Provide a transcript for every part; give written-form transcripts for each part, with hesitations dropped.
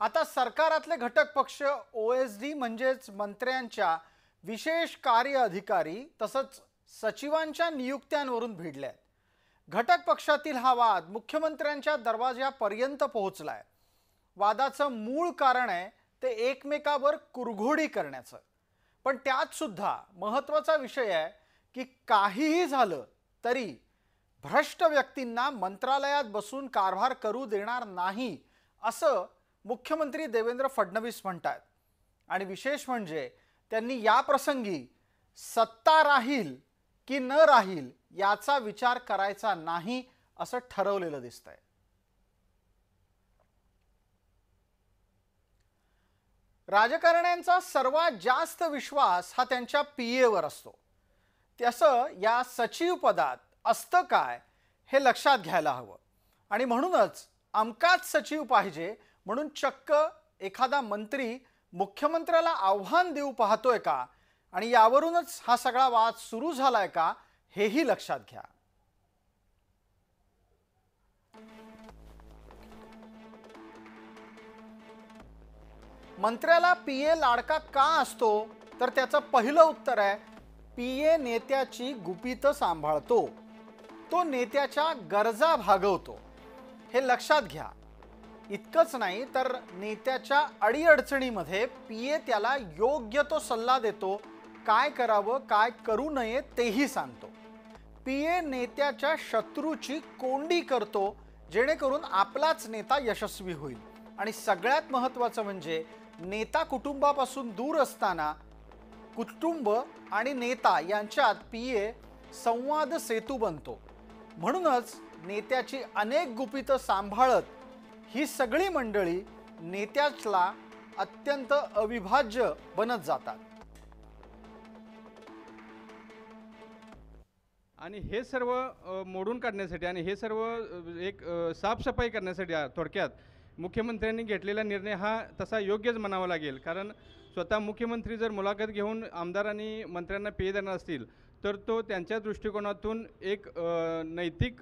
आता सरकारातले घटक पक्ष ओएसडी म्हणजेच मंत्र्यांच्या विशेष कार्य अधिकारी तसंच सचिवांच्या नियुक्त्यांवरून भिडले। घटक पक्षातील हा वाद मुख्यमंत्र्यांच्या दरवाजापर्यंत पोहोचलाय। वादाचं मूळ कारण आहे ते एकमेकावर कुरघोडी करण्याचं। पण त्यात सुद्धा महत्त्वाचा विषय आहे की काहीही झालं तरी भ्रष्ट व्यक्तींना मंत्रालयात बसून कारभार करू देणार नाही असं मुख्यमंत्री देवेंद्र फडणवीस म्हणतात। आणि विशेष म्हणजे त्यांनी या प्रसंगी सत्ता राहील की न राहील याचा विचार करायचा नाही असं ठरवलेलं दिसतंय। राजकारण्यांचा सर्वात जास्त विश्वास हा त्यांच्या पीएवर असतो। त्याचं या सचिव पदात असतं काय हे लक्षात घ्यायला हवं। आणि म्हणूनच अमकाच सचिव पाहिजे म्हणून चक्क एखादा मंत्री मुख्यमंत्र्याला आव्हान देऊ पाहतोय का आणि यावरूनच हा सगळा वाद सुरू झालाय का हेही लक्षात घ्या। मंत्र्याला पीए लाडका का असतो तर त्याचं पहिलं उत्तर आहे पीए नेत्याची गुपितं सांभाळतो, तो नेत्याच्या गरजा भागवतो। हे लक्षात घ्या। इतकंच नाही तर नेत्याच्या अडीअडचणीमध्ये पीए त्याला योग्य तो सल्ला देतो, काय करावं काय करू नये तेही सांगतो। पीए नेत्याच्या शत्रूची कोंडी करतो जेणेकरून आपलाच नेता यशस्वी होईल। आणि सगळ्यात महत्त्वाचं म्हणजे नेता कुटुंबापासून दूर असताना कुटुंब आणि नेता यांच्यात पीए संवाद सेतू बनतो। म्हणूनच नेत्याची अनेक गुपितं सांभाळत ही सगळी मंडळी नेत्याला अत्यंत अविभाज्य बनत जातात। आणि हे सर्व मोडून काढण्यासाठी आणि हे सर्व एक साफसफाई करण्यासाठी थोडक्यात मुख्यमंत्र्यांनी घेतलेला निर्णय हा तसा योग्यच म्हणावा लागेल। कारण स्वतः मुख्यमंत्री जर मुलाखत घेऊन आमदार आणि मंत्र्यांना पीए देणार असतील तर तो त्यांच्या दृष्टिकोनातून एक नैतिक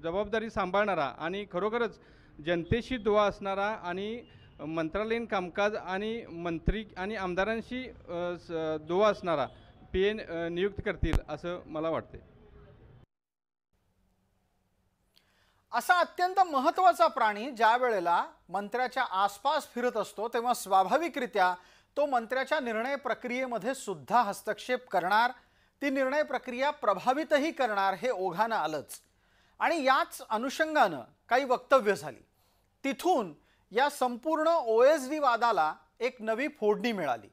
जबाबदारी सांभाळणारा आणि खरोखरच जनतेशी दुवा असणारा आणि मंत्रालयीन कामकाज आणि मंत्री आणि आमदारांशी दुवा असणारा पीए नियुक्त करतील असं मला वाटते। असा अत्यंत महत्त्वाचा प्राणी ज्या वेळेला मंत्र्याच्या आसपास फिरत असतो तेव्हा स्वाभाविकरित्या तो मंत्र्याच्या निर्णय प्रक्रियेमध्ये सुद्धा हस्तक्षेप करणार, ती निर्णय प्रक्रिया प्रभावितही करणार हे ओघानं आलंच। आणि याच अनुषंगानं काही वक्तव्य झाली। तिथून या संपूर्ण ओएसडी वादाला एक नवी फोडणी मिळाली।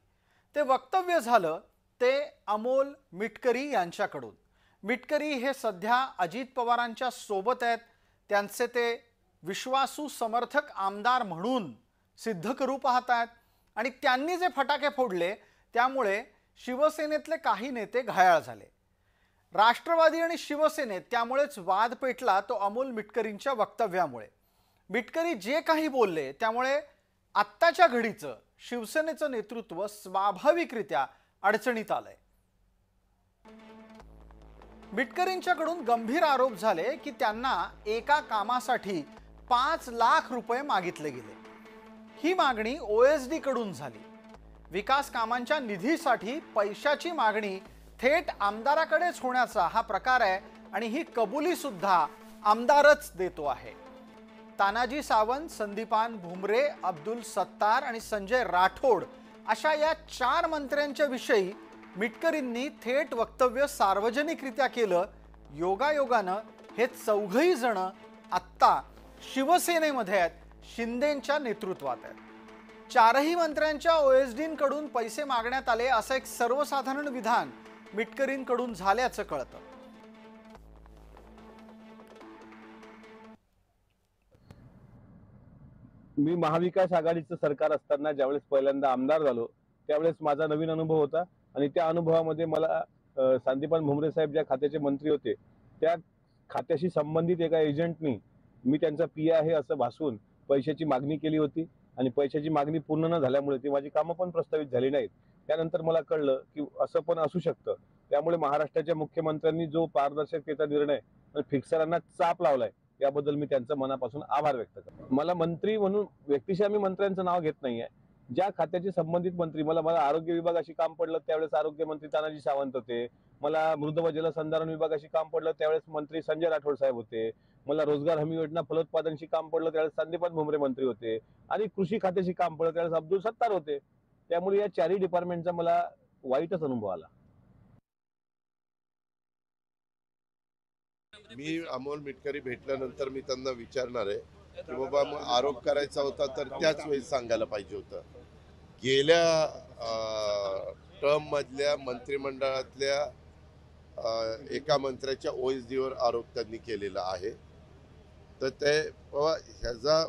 ते वक्तव्य झालं ते अमोल मिटकरी यांच्याकडून। मिटकरी हे सध्या अजित पवारांच्या सोबत आहेत, त्यांचे ते विश्वासू समर्थक आमदार म्हणून सिद्ध करू पाहतात। आणि त्यांनी जे फटाके फोडले त्यामुळे शिवसेनेतले काही नेते घायाळ झाले। राष्ट्रवादी आणि शिवसेनेत त्यामुळेच वाद पेटला तो अमोल मिटकरींच्या वक्तव्यामुळे। मिटकरी जे काही बोलले त्यामुळे आत्ताच्या घडीचं शिवसेनेचं नेतृत्व स्वाभाविकरित्या अडचणीत आलंय। मिटकरींच्याकडून गंभीर आरोप झाले की त्यांना एका कामासाठी 5 लाख रुपये मागितले गेले। ही मागणी ओएसडी कडून झाली। विकास कामांच्या निधीसाठी पैशाची मागणी थेट आमदाराकडेच होण्याचा हा प्रकार आहे आणि ही कबुली सुद्धा आमदारच देतो आहे। तानाजी सावंत, संदीपान भुमरे, अब्दुल सत्तार आणि संजय राठोड अशा या 4 मंत्र्यांच्या विषयी मिटकरींनी थेट वक्तव्य सार्वजनिकरित्या केलं। योगायोगानं हे चौघही जण आत्ता शिवसेनेमध्ये आहेत, शिंदेंच्या नेतृत्वात आहेत। 4ही मंत्र्यांच्या ओएसडींकडून पैसे मागण्यात आले असं एक सर्वसाधारण विधान मिटकरींकडून झाल्याचं कळतं। मी महाविकास आघाडीचं सरकार असताना ज्यावेळेस पहिल्यांदा आमदार झालो त्यावेळेस माझा नवीन अनुभव होता आणि त्या अनुभवामध्ये मला संदीपान भुमरे साहेब ज्या खात्याचे मंत्री होते त्या खात्याशी संबंधित एका एजंटनी मी त्यांचा पीए आहे असं भासवून पैशाची मागणी केली होती आणि पैशाची मागणी पूर्ण न झाल्यामुळे ती माझी कामं पण प्रस्तावित झाली नाहीत। त्यानंतर मला कळलं की असं पण असू शकतं। त्यामुळे महाराष्ट्राच्या मुख्यमंत्र्यांनी जो पारदर्शकतेचा निर्णय फिक्सरांना चाप लावलाय याबद्दल मी त्यांचं मनापासून आभार व्यक्त करतो. मला मंत्री म्हणून व्यक्तिशः मी मंत्र्यांचं नाव घेत नाहीये. ज्या खात्याचे संबंधित मंत्री, मला आरोग्य विभागाशी काम पडलं त्यावेळेस आरोग्यमंत्री तानाजी सावंत होते. मला मृद व जलसंधारण विभागाशी काम पडलं त्यावेळेस मंत्री संजय राठोड साहेब होते. मला रोजगार हमी योजना फलोत्पादनशी काम पडलं त्यावेळेस संदीपान भुमरे मंत्री होते. आणि कृषी खात्याशी काम पडलं त्यावेळेस अब्दुल सत्तार होते. त्यामुळे या चारही डिपार्टमेंटचा मला वाईटच अनुभव आला. मी अमोल मिटकरी भेटल्यानंतर मी त्यांना विचारणार आहे की बाबा मग आरोप करायचा होता तर त्याच वेळी सांगायला पाहिजे होतं. गेल्या टर्म मधल्या मंत्रिमंडळातल्या एका मंत्र्याच्या OSDवर आरोप त्यांनी केलेला आहे. तर ते बाबा ह्याचा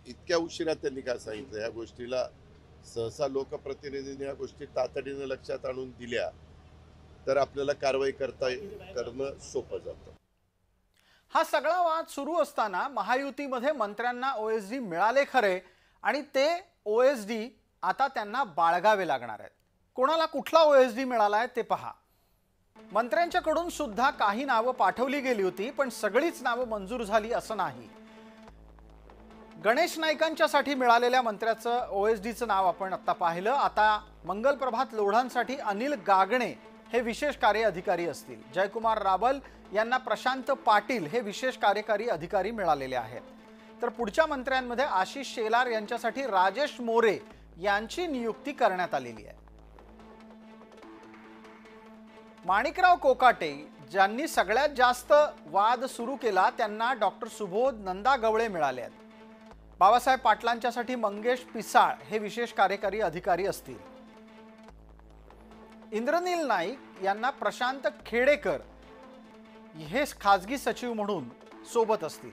इतक्या उशिरा त्यांनी काय सांगितलं, ह्या गोष्टीला सहसा लोकप्रतिनिधींनी ह्या गोष्टी तातडीनं लक्षात आणून दिल्या तर आपल्याला कारवाई करणं सोपं जातं. हा सगळा वाद सुरू असताना महायुतीमध्ये मंत्र्यांना OSD मिळाले खरे, आणि ते OSD आता त्यांना बाळगावे लागणार आहेत. कोणाला कुठला OSD मिळाला आहे ते पहा. मंत्र्यांच्याकडून सुद्धा काही नावं पाठवली गेली होती, पण सगळीच नावं मंजूर झाली असं नाही. गणेश नाईकांच्यासाठी मिळालेल्या मंत्र्याचं OSDचं नाव आपण आता पाहिलं. आता मंगल प्रभात लोढांसाठी अनिल गागणे हे विशेष कार्य अधिकारी असतील. जयकुमार रावल यांना प्रशांत पाटील हे विशेष कार्यकारी अधिकारी मिळालेले आहेत. तर पुढच्या मंत्र्यांमध्ये आशिष शेलार यांच्यासाठी राजेश मोरे यांची नियुक्ती करण्यात आलेली आहे. माणिकराव कोकाटे ज्यांनी सगळ्यात जास्त वाद सुरू केला त्यांना डॉक्टर सुबोध नंदा गवळे मिळाले आहेत. बाबासाहेब पाटलांच्यासाठी मंगेश पिसाळ हे विशेष कार्यकारी अधिकारी असतील. इंद्रनील नाईक यांना प्रशांत खेडेकर हे खासगी सचिव म्हणून सोबत असतील.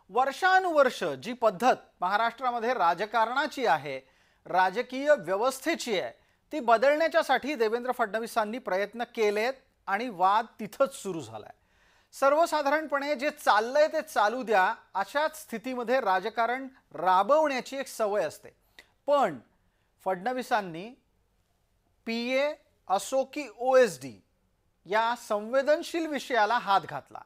वर्षानुवर्ष जी पद्धत महाराष्ट्रामध्ये राजकारणाची आहे, राजकीय व्यवस्थेची आहे, ती बदलण्यासाठी देवेंद्र फडणवीसांनी प्रयत्न केलेत आणि वाद तिथंच सुरू झालाय. सर्वसाधारणपणे जे चाललंय ते चालू द्या अशाच स्थितीमध्ये राजकारण राबवण्याची एक सवय असते. पण फडणवीसांनी PA असो की OSD या संवेदनशील विषयाला हात घातला.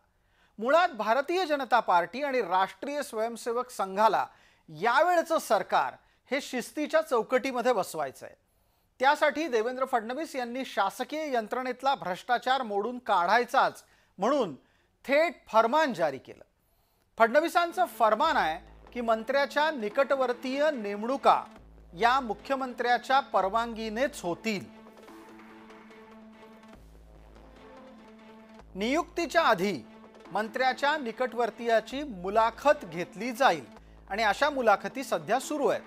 मुळात भारतीय जनता पार्टी आणि राष्ट्रीय स्वयंसेवक संघाला यावेळचं सरकार हे शिस्तीच्या चौकटीमध्ये बसवायचंय. त्यासाठी देवेंद्र फडणवीस यांनी शासकीय यंत्रणेतला भ्रष्टाचार मोडून काढायचाच म्हणून थेट फरमान जारी केलं. फडणवीसांचं फरमान आहे की मंत्र्याच्या निकटवर्तीय नेमणुका या मुख्यमंत्र्याच्या परवानगीनेच होतील. नियुक्तीच्या आधी मंत्र्याच्या निकटवर्तीयाची मुलाखत घेतली जाईल आणि अशा मुलाखती सध्या सुरू आहेत.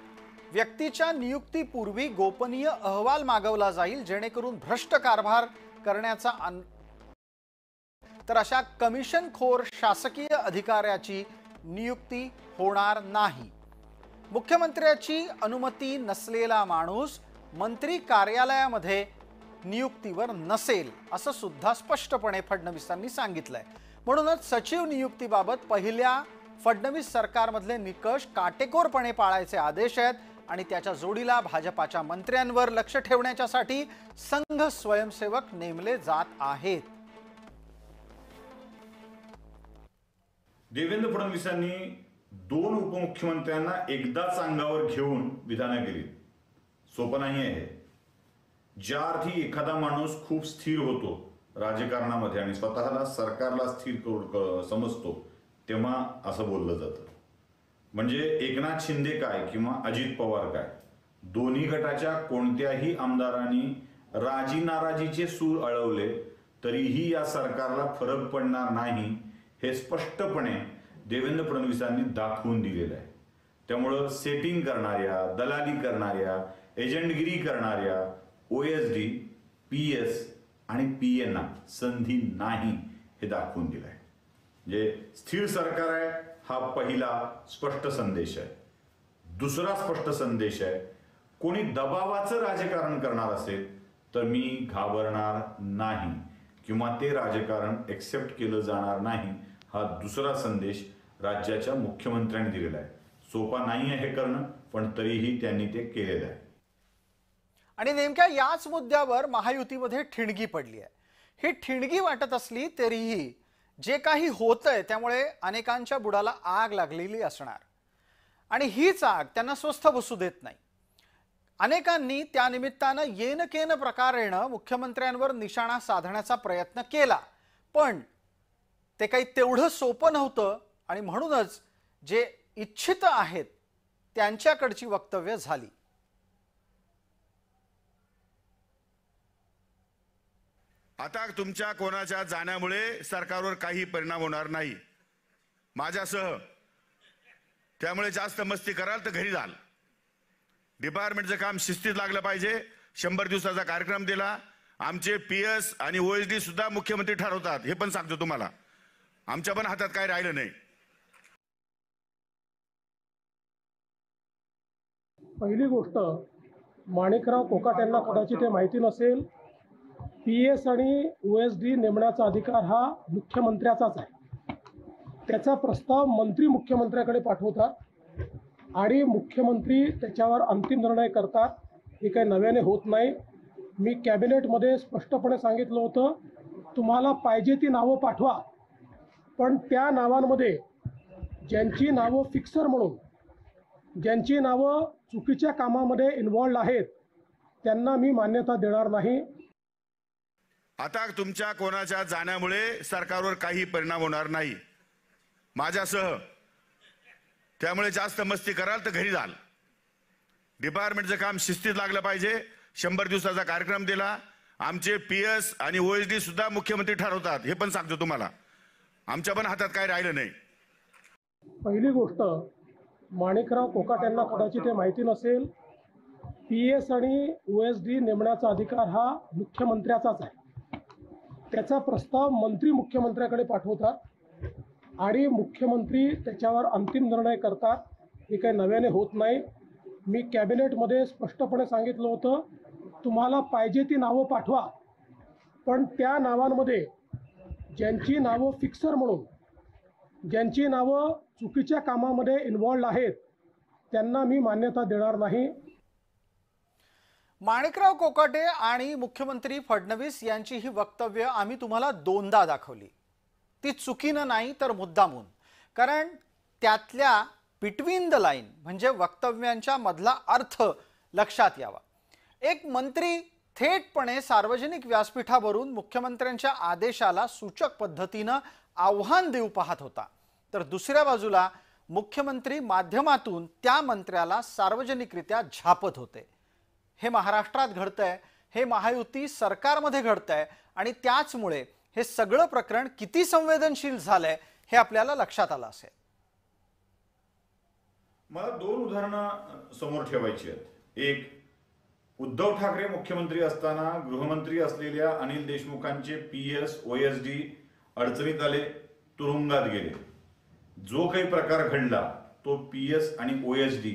व्यक्तीच्या नियुक्तीपूर्वी गोपनीय अहवाल मागवला जाईल जेणेकरून भ्रष्ट कारभार करण्याचा तर अशा कमिशनखोर शासकीय अधिकाऱ्याची नियुक्ती होणार नाही. मुख्यमंत्र्याची अनुमती नसलेला माणूस मंत्री कार्यालयामध्ये नियुक्तीवर नसेल असं सुद्धा स्पष्टपणे फडणवीसांनी सांगितलंय. म्हणूनच सचिव नियुक्तीबाबत पहिल्या फडणवीस सरकारमधले निकष काटेकोरपणे पाळायचे आदेश आहेत आणि त्याच्या जोडीला भाजपाच्या मंत्र्यांवर लक्ष ठेवण्यासाठी संघ स्वयंसेवक नेमले जात आहेत. देवेंद्र फडणवीसांनी 2 उपमुख्यमंत्र्यांना एकदाच अंगावर घेऊन विधानं केली. सोपं नाही आहे. ज्या अर्थी एखादा माणूस खूप स्थिर होतो राजकारणामध्ये आणि स्वतःला सरकारला स्थिर समजतो तेव्हा असं बोललं जातं. म्हणजे एकनाथ शिंदे काय किंवा अजित पवार काय, दोन्ही गटाच्या कोणत्याही आमदारांनी राजी नाराजीचे सूर अळवले तरीही या सरकारला फरक पडणार नाही हे स्पष्टपणे देवेंद्र फडणवीसांनी दाखवून दिलेलं आहे. त्यामुळं सेटिंग करणाऱ्या, दलाली करणाऱ्या, एजंटगिरी करणाऱ्या OSD, PS आणि PA संधी नाही हे दाखवून दिलं आहे. म्हणजे स्थिर सरकार आहे हा पहिला स्पष्ट संदेश आहे. दुसरा स्पष्ट संदेश आहे, कोणी दबावाचं राजकारण करणार असेल तर मी घाबरणार नाही किंवा ते राजकारण एक्सेप्ट केलं जाणार नाही हा दुसरा संदेश राज्याच्या मुख्यमंत्र्यांनी दिलेला आहे. सोपा नाही आहे हे करणं, पण तरीही त्यांनी ते केलेलं आहे. आणि नेमक्या याच मुद्द्यावर महायुतीमध्ये ठिणगी पडली आहे. ही ठिणगी वाटत असली तरीही जे काही होतंय त्यामुळे अनेकांच्या बुडाला आग लागलेली असणार आणि हीच आग त्यांना स्वस्थ बसू देत नाही. अनेकांनी त्या निमित्तानं येन केन प्रकारेनं मुख्यमंत्र्यांवर निशाणा साधण्याचा प्रयत्न केला, पण ते काही तेवढं सोपं नव्हतं आणि म्हणूनच जे इच्छित आहेत त्यांच्याकडची वक्तव्य झाली. आता तुमच्या कोणाच्या जाण्यामुळे सरकारवर काही परिणाम होणार नाही, माझ्यासह. त्यामुळे जास्त मस्ती कराल तर घरी जाल. डिपार्टमेंटचं काम शिस्तीत लागलं पाहिजे. 100 दिवसाचा कार्यक्रम दिला. आमचे PS आणि OSD सुद्धा मुख्यमंत्री ठरवतात, हे पण सांगतो तुम्हाला. आमच्या पण हातात काय राहिलं नाही. पहिली गोष्ट, माणिकराव कोकाट यांना कदाचित हे माहिती नसेल, PS आणि OSD नेमण्याचा अधिकार हा मुख्यमंत्र्याचाच आहे. त्याचा प्रस्ताव मंत्री मुख्यमंत्र्याकडे पाठवतात आणि मुख्यमंत्री त्याच्यावर अंतिम निर्णय करतात. हे काही नव्याने होत नाही. मी कॅबिनेटमध्ये स्पष्टपणे सांगितलं होतं, तुम्हाला पाहिजे ती नावं पाठवा, पण त्या नावांमध्ये ज्यांची नावं फिक्सर म्हणून, ज्यांची नावं चुकीच्या कामामध्ये इन्व्हॉल्ड आहेत, त्यांना मी मान्यता देणार नाही. आता तुमच्या कोणाच्या जाण्यामुळे सरकारवर काही परिणाम होणार नाही, माझ्यासह. त्यामुळे जास्त मस्ती कराल तर घरी जाल. डिपार्टमेंटचं काम शिस्तीत लागलं पाहिजे. 100 दिवसाचा कार्यक्रम दिला. आमचे PS आणि OSD सुद्धा मुख्यमंत्री ठरवतात, हे पण सांगतो तुम्हाला. आमच्या पण हातात काय राहिलं नाही. पहिली गोष्ट, माणिकराव कोकाट यांना कदाचित हे माहिती नसेल, PS आणि OSD नेमण्याचा अधिकार हा मुख्यमंत्र्याचाच आहे. त्याचा प्रस्ताव मंत्री मुख्यमंत्र्याकडे पाठवतात आणि मुख्यमंत्री त्याच्यावर अंतिम निर्णय करतात. हे काही नव्याने होत नाही. मी कॅबिनेटमध्ये स्पष्टपणे सांगितलं होतं, तुम्हाला पाहिजे ती नावं पाठवा, पण त्या नावांमध्ये ज्यांची नावं फिक्सर म्हणून, ज्यांची नावं चुकीच्या कामामध्ये इन्व्हॉल्ड आहेत, त्यांना मी मान्यता देणार नाही. माणिकराव कोकाटे आणि मुख्यमंत्री फडणवीस यांची ही वक्तव्य आम्ही तुम्हाला 2दा दाखवली. ती चुकीनं नाही तर मुद्दामून, कारण त्यातल्या बिटवीन द लाईन म्हणजे वक्तव्यांच्या मधला अर्थ लक्षात यावा. एक मंत्री थेटपणे सार्वजनिक व्यासपीठावरून मुख्यमंत्र्यांच्या आदेशाला सूचक पद्धतीनं आव्हान देऊ पाहत होता, तर दुसऱ्या बाजूला मुख्यमंत्री माध्यमातून त्या मंत्र्याला सार्वजनिकरित्या झापत होते. हे महाराष्ट्रात घडतंय, हे महायुती सरकारमध्ये घडतंय आणि त्याचमुळे हे सगळं प्रकरण किती संवेदनशील झालंय हे आपल्याला लक्षात आलं असेल. मला 2 उदाहरणं समोर ठेवायची आहेत. एक, उद्धव ठाकरे मुख्यमंत्री असताना गृहमंत्री असलेल्या अनिल देशमुखांचे PS OSD अडचणीत आले, तुरुंगात गेले. जो काही प्रकार घडला तो PS आणि OSD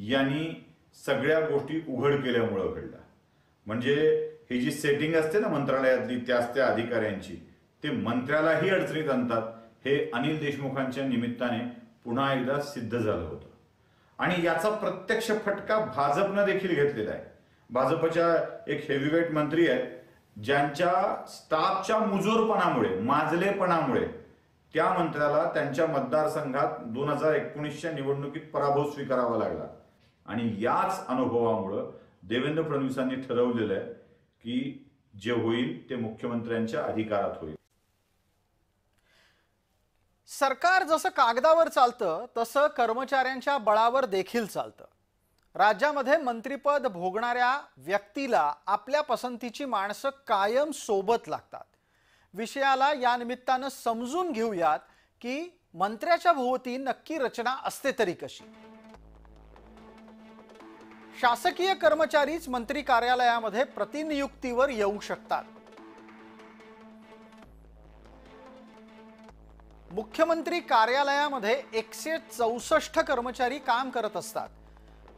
यांनी सगळ्या गोष्टी उघड केल्यामुळे घडला. म्हणजे ही जी सेटिंग असते ना मंत्रालयातली त्या अधिकाऱ्यांची, ते मंत्र्यालाही अडचणीत आणतात, हे अनिल देशमुखांच्या निमित्ताने पुन्हा एकदा सिद्ध झालं होतं. आणि याचा प्रत्यक्ष फटका भाजपनं देखील घेतलेला आहे. भाजपच्या एक हेवीवेट मंत्री आहेत, ज्यांच्या स्टाफच्या मुजोरपणामुळे, माजलेपणामुळे त्या मंत्र्याला त्यांच्या मतदारसंघात 2019च्या निवडणुकीत पराभव स्वीकारावा लागला. आणि याच अनुभवामुळे देवेंद्र फडणवीसांनी ठरवलेलं आहे की जे होईल ते मुख्यमंत्र्यांच्या अधिकारात होईल. सरकार जसं कागदावर चालतं तसं कर्मचाऱ्यांच्या बळावर देखील चालतं. राज्यामध्ये मंत्रिपद भोगणाऱ्या व्यक्तीला आपल्या पसंतीची माणसं कायम सोबत लागतात. विषयाला या निमित्तानं समजून घेऊयात की मंत्र्याच्या भोवती नक्की रचना असते तरी कशी. शासकीय कर्मचारीच मंत्री कार्यालयामध्ये प्रतिनियुक्तीवर येऊ शकतात. मुख्यमंत्री कार्यालयामध्ये 164 कर्मचारी काम करत असतात,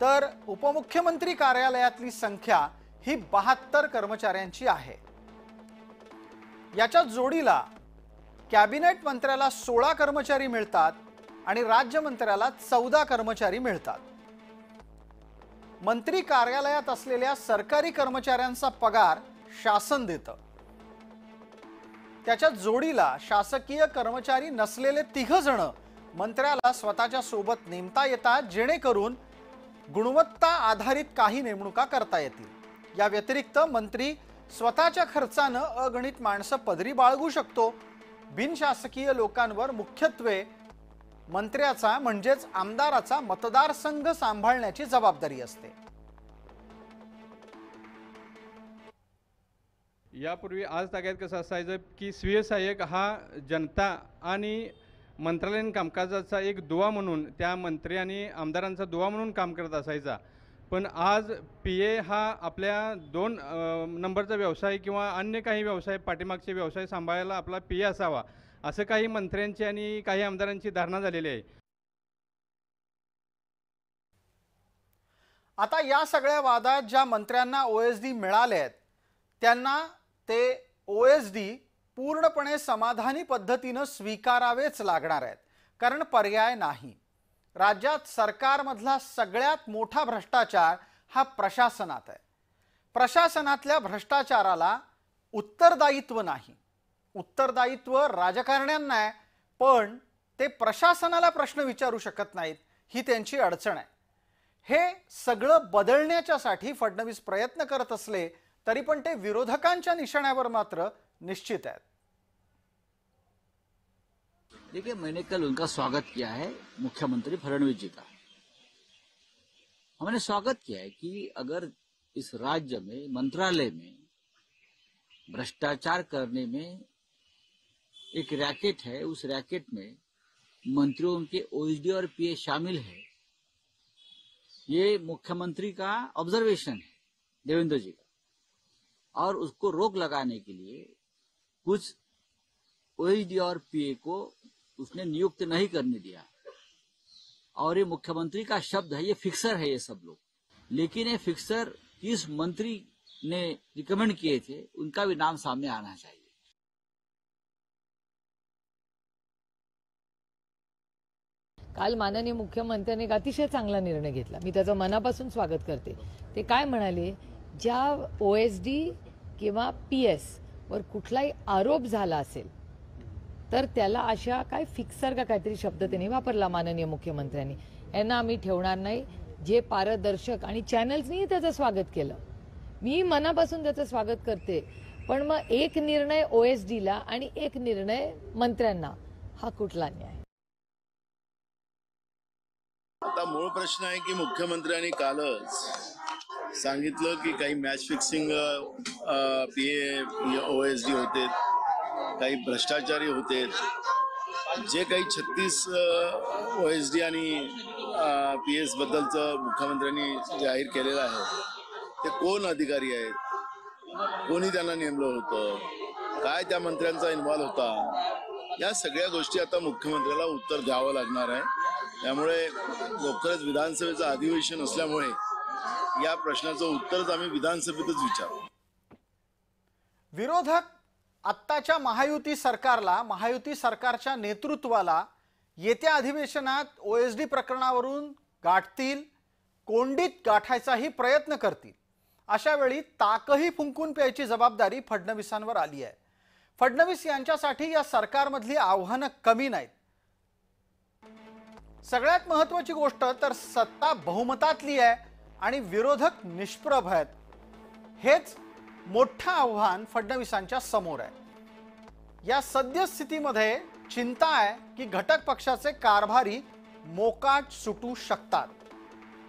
तर उपमुख्यमंत्री कार्यालयातली संख्या ही 72 कर्मचाऱ्यांची आहे. याच्या जोडीला कॅबिनेट मंत्र्याला 16 कर्मचारी मिळतात आणि राज्यमंत्र्याला 14 कर्मचारी मिळतात. मंत्री कार्यालयात असलेल्या सरकारी कर्मचाऱ्यांचा पगार शासन देतं. त्याच्या जोडीला शासकीय कर्मचारी नसलेले 3 जण मंत्र्याला स्वतःच्या सोबत नेमता येतात, जेणेकरून गुणवत्ता आधारित काही नेमणुका करता येतील। या व्यतिरिक्त मंत्री स्वतःच्या खर्चानं अगणित माणसं पदरी बाळगू शकतो। बिनशासकीय लोकांवर मुख्यत्वे मंत्र्याचा म्हणजेच आमदाराचा मतदारसंघ सांभाळण्याची जबाबदारी असते। यापूर्वी आज ताग्यात कसं असायचं की स्वीय सहाय्यक हा जनता आणि मंत्रालयीन कामकाजाचा एक दुवा म्हणून, त्या मंत्री आणि आमदारांचा दुवा म्हणून काम करत असायचा। पण आज PA हा आपल्या 2 नंबरचा व्यवसाय किंवा अन्य काही व्यवसाय, पाठीमागचे व्यवसाय सांभाळायला आपला PA असावा, असं काही मंत्र्यांची आणि काही आमदारांची धारणा झालेली आहे। आता या सगळ्या वादात ज्या मंत्र्यांना OSD मिळाले आहेत त्यांना ते OSD पूर्णपणे समाधानी पद्धतीने स्वीकारावेच लागणार आहेत, कारण पर्याय नाही। राज्यात सरकारमधला सगळ्यात मोठा भ्रष्टाचार हा प्रशासनात आहे। प्रशासनातल्या भ्रष्टाचाराला उत्तरदायित्व नाही, उत्तरदायित्व राजकारण्यांना आहे, पण ते प्रशासनाला प्रश्न विचारू शकत नाहीत, ही त्यांची अडचण आहे। हे सगळं बदलण्याच्यासाठी फडणवीस प्रयत्न करत असले तरी पण ते विरोधकांच्या निशाण्यावर मात्र निश्चित आहेत। देखिए, मैंने कल उनका स्वागत किया है, मुख्यमंत्री फडणवीस जी का। हमने स्वागत किया है कि अगर इस राज्य में मंत्रालय में भ्रष्टाचार करने में एक रैकेट है, उस रैकेट में मंत्रियों के OSD और PA शामिल है, ये मुख्यमंत्री का ऑब्जर्वेशन है, देवेंद्र जी का, और उसको रोक लगाने के लिए कुछ OSD और PA को उसने नियुक्त नहीं करने दिया। और ये मुख्यमंत्री का शब्द है, ये फिक्सर है ये सब लोग, लेकिन ये फिक्सर किस मंत्री ने रिकमेंड किए थे उनका भी नाम सामने आना चाहिए। काल माननीय मुख्यमंत्र्यांनी एक अतिशय चांगला निर्णय घेतला, मी त्याचं मनापासून स्वागत करते। ते काय म्हणाले, ज्या OSD किंवा PS वर कुठलाही आरोप झाला असेल तर त्याला अशा काय फिक्सर का काहीतरी शब्द त्यांनी वापरला माननीय मुख्यमंत्र्यांनी, यांना आम्ही ठेवणार नाही। जे पारदर्शक आणि चॅनल्सनी त्याचं स्वागत केलं, मी मनापासून त्याचं स्वागत करते, पण मग एक निर्णय OSDला आणि एक निर्णय मंत्र्यांना, हा कुठला न्याय? आता मूळ प्रश्न आहे की मुख्यमंत्र्यांनी कालच सांगितलं की काही मॅच फिक्सिंग PA OSD होते, काही भ्रष्टाचारी होते। जे काही 36 OSD आणि PS बद्दलचं मुख्यमंत्र्यांनी जाहीर केलेलं आहे, ते कोण अधिकारी आहेत, कोणी त्यांना नेमलं होतं, काय त्या मंत्र्यांचा इन्व्हॉल्व होता, या सगळ्या गोष्टी आता मुख्यमंत्र्याला उत्तर द्यावं लागणार आहे। त्यामुळे लवकरच विधानसभेचं अधिवेशन असल्यामुळे या प्रश्नाचं उत्तरच आम्ही विधानसभेतच विचारू। विरोधक आत्ताच्या महायुती सरकारला, महायुती सरकारच्या नेतृत्वाला येत्या अधिवेशनात OSD प्रकरणावरून गाठतील, कोंडीत गाठायचाही प्रयत्न करतील। अशा वेळी ताकही फुंकून प्यायची जबाबदारी फडणवीसांवर आली आहे। फडणवीस यांच्यासाठी या सरकारमधली आव्हानं कमी नाहीत। सगळ्यात महत्त्वाची गोष्ट तर सत्ता बहुमतातली आहे आणि विरोधक निष्प्रभ आहेत, हेच मोठं आव्हान फडणवीसांच्या समोर आहे। या सद्यस्थितीमध्ये चिंता आहे की घटक पक्षाचे कारभारी मोकाट सुटू शकतात।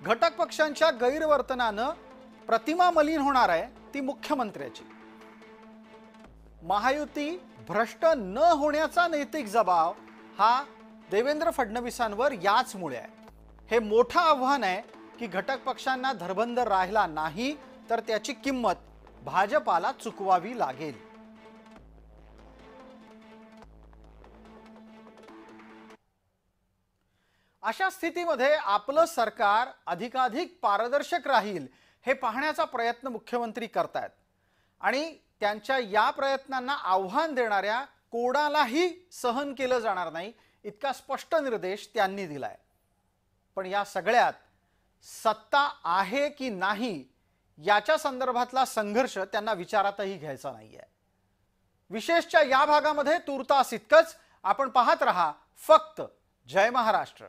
घटक पक्षांच्या गैरवर्तनानं प्रतिमा मलिन होणार आहे ती मुख्यमंत्र्याची। महायुती भ्रष्ट न होण्याचा नैतिक जबाब हा देवेंद्र फडणवीसांवर याचमुळे आहे। हे मोठं आव्हान आहे की घटक पक्षांना धरबंद राहिला नाही तर त्याची किंमत भाजपाला चुकवावी लागेल। अशा स्थितीमध्ये आपलं सरकार अधिकाधिक पारदर्शक राहील हे पाहण्याचा प्रयत्न मुख्यमंत्री करतायत आणि त्यांच्या या प्रयत्नांना आव्हान देणाऱ्या कोणालाही सहन केलं जाणार नाही इतका स्पष्ट निर्देश त्यांनी दिलाय। पण या सगळ्यात सत्ता आहे की नाही याच्या संदर्भातला संघर्ष त्यांना विचारातही घ्यायचा नाहीये। विशेषच्या या भागामध्ये तूर्तास इतकंच. आपण पाहत रहा फक्त जय महाराष्ट्र.